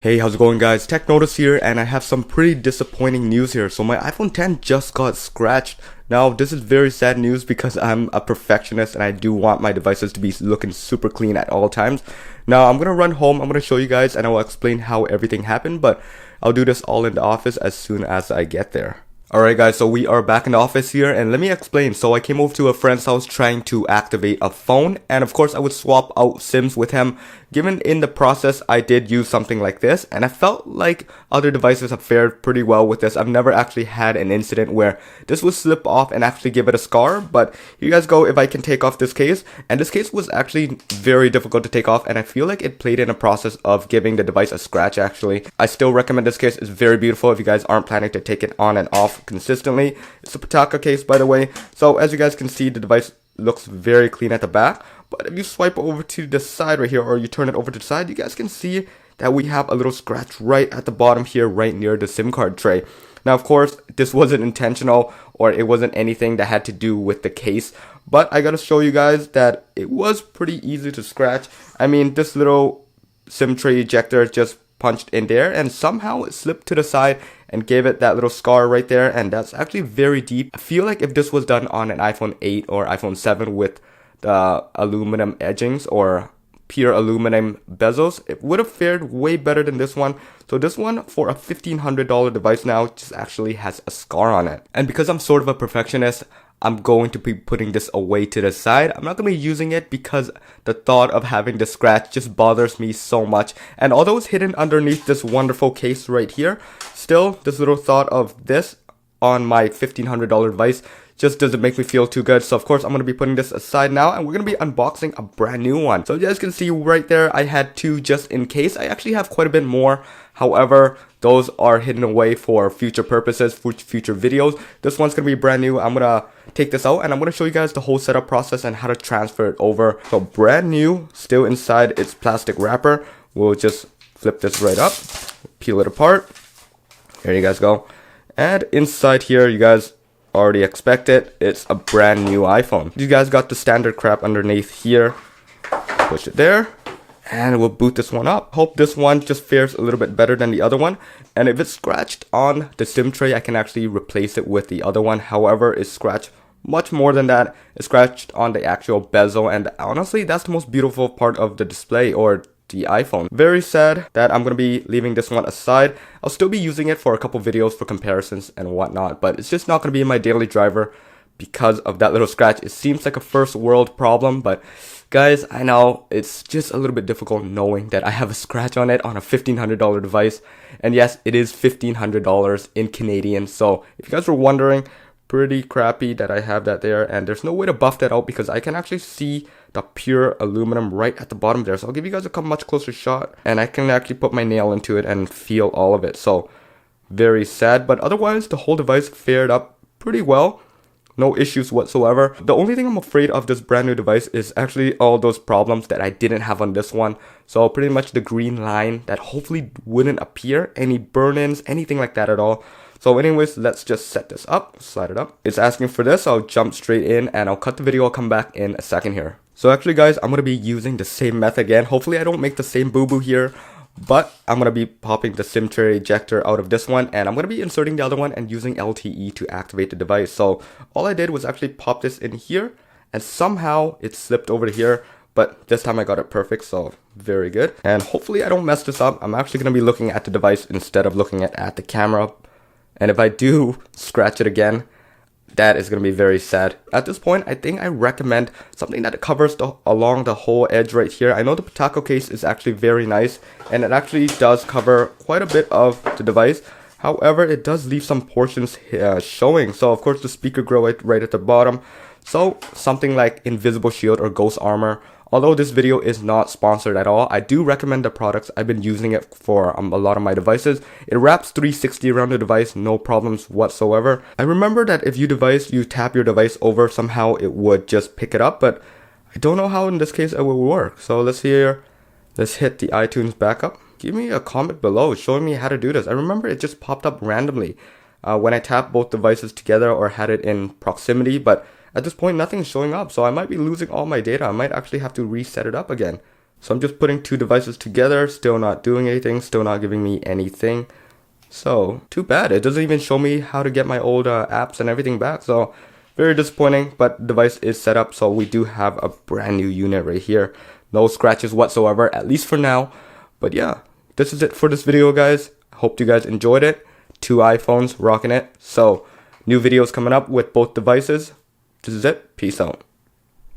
Hey, how's it going guys? Tech Notice here, and I have some pretty disappointing news here. So my iPhone 10 just got scratched. Now this is very sad news because I'm a perfectionist and I do want my devices to be looking super clean at all times. Now I'm gonna run home, I'm gonna show you guys and I will explain how everything happened, but I'll do this all in the office as soon as I get there. Alright guys, so we are back in the office here, and let me explain. So I came over to a friend's house trying to activate a phone, and of course I would swap out SIMs with him. Given in the process I did use something like this, and I felt like other devices have fared pretty well with this. I've never actually had an incident where this would slip off and actually give it a scar, but here you guys go if I can take off this case. And this case was actually very difficult to take off, and I feel like it played in a process of giving the device a scratch actually. I still recommend this case, it's very beautiful if you guys aren't planning to take it on and off consistently. It's a Pataka case, by the way. So as you guys can see, the device looks very clean at the back, but if you swipe over to the side right here, or you turn it over to the side, you guys can see that we have a little scratch right at the bottom here, right near the SIM card tray. Now of course this wasn't intentional, or it wasn't anything that had to do with the case, but I gotta show you guys that it was pretty easy to scratch. I mean, this little SIM tray ejector just punched in there and somehow it slipped to the side and gave it that little scar right there, and that's actually very deep. I feel like if this was done on an iPhone 8 or iPhone 7 with the aluminum edgings or pure aluminum bezels, it would have fared way better than this one. So this one, for a $1,500 device now, just actually has a scar on it. And because I'm sort of a perfectionist, I'm going to be putting this away to the side. I'm not going to be using it because the thought of having the scratch just bothers me so much. And although it's hidden underneath this wonderful case right here, still this little thought of this on my $1,500 device just doesn't make me feel too good. So of course I'm going to be putting this aside now, and we're going to be unboxing a brand new one. So you guys can see right there, I had two just in case. I actually have quite a bit more. However, those are hidden away for future purposes, for future videos. This one's going to be brand new. I'm going to take this out and I'm going to show you guys the whole setup process and how to transfer it over. So brand new, still inside its plastic wrapper. We'll just flip this right up, peel it apart. There you guys go. And inside here, you guys already expect it, it's a brand new iPhone. You guys got the standard crap underneath here. Push it there, and we'll boot this one up. Hope this one just fares a little bit better than the other one. And if it's scratched on the SIM tray, I can actually replace it with the other one. However, it's scratched much more than that. It's scratched on the actual bezel, and honestly, that's the most beautiful part of the display, or the iPhone. Very sad that I'm going to be leaving this one aside. I'll still be using it for a couple videos for comparisons and whatnot, but it's just not going to be in my daily driver because of that little scratch. It seems like a first world problem, but guys, I know it's just a little bit difficult knowing that I have a scratch on it on a $1,500 device. And yes, it is $1,500 in Canadian. So if you guys were wondering, pretty crappy that I have that there, and there's no way to buff that out because I can actually see the pure aluminum right at the bottom there. So I'll give you guys a much closer shot, and I can actually put my nail into it and feel all of it. So very sad, but otherwise the whole device fared up pretty well. No issues whatsoever. The only thing I'm afraid of this brand new device is actually all those problems that I didn't have on this one. So pretty much the green line that hopefully wouldn't appear, any burn-ins, anything like that at all. So anyways, let's just set this up, slide it up. It's asking for this, I'll jump straight in and I'll cut the video, I'll come back in a second here. So actually guys, I'm going to be using the same method again. Hopefully I don't make the same boo-boo here, but I'm going to be popping the SIM tray ejector out of this one, and I'm going to be inserting the other one and using LTE to activate the device. So all I did was actually pop this in here, and somehow it slipped over to here, but this time I got it perfect, so very good. And hopefully I don't mess this up. I'm actually going to be looking at the device instead of looking at the camera. And if I do scratch it again, that is going to be very sad. At this point, I think I recommend something that covers along the whole edge right here. I know the Pataka case is actually very nice, and it actually does cover quite a bit of the device. However, it does leave some portions showing. So of course the speaker grill right at the bottom. So something like Invisible Shield or Ghost Armor. Although this video is not sponsored at all, I do recommend the products. I've been using it for a lot of my devices. It wraps 360 around the device, no problems whatsoever. I remember that if you tap your device over, somehow it would just pick it up, but I don't know how in this case it will work. So let's hit the iTunes backup. Give me a comment below showing me how to do this. I remember it just popped up randomly when I tapped both devices together or had it in proximity, but at this point, nothing's showing up, so I might be losing all my data. I might actually have to reset it up again. So I'm just putting two devices together, still not doing anything, still not giving me anything. So, too bad. It doesn't even show me how to get my old apps and everything back. So, very disappointing, but the device is set up. So, we do have a brand new unit right here. No scratches whatsoever, at least for now. But yeah, this is it for this video, guys. Hope you guys enjoyed it. 2 iPhones, rocking it. So, new videos coming up with both devices. This is it. Peace out.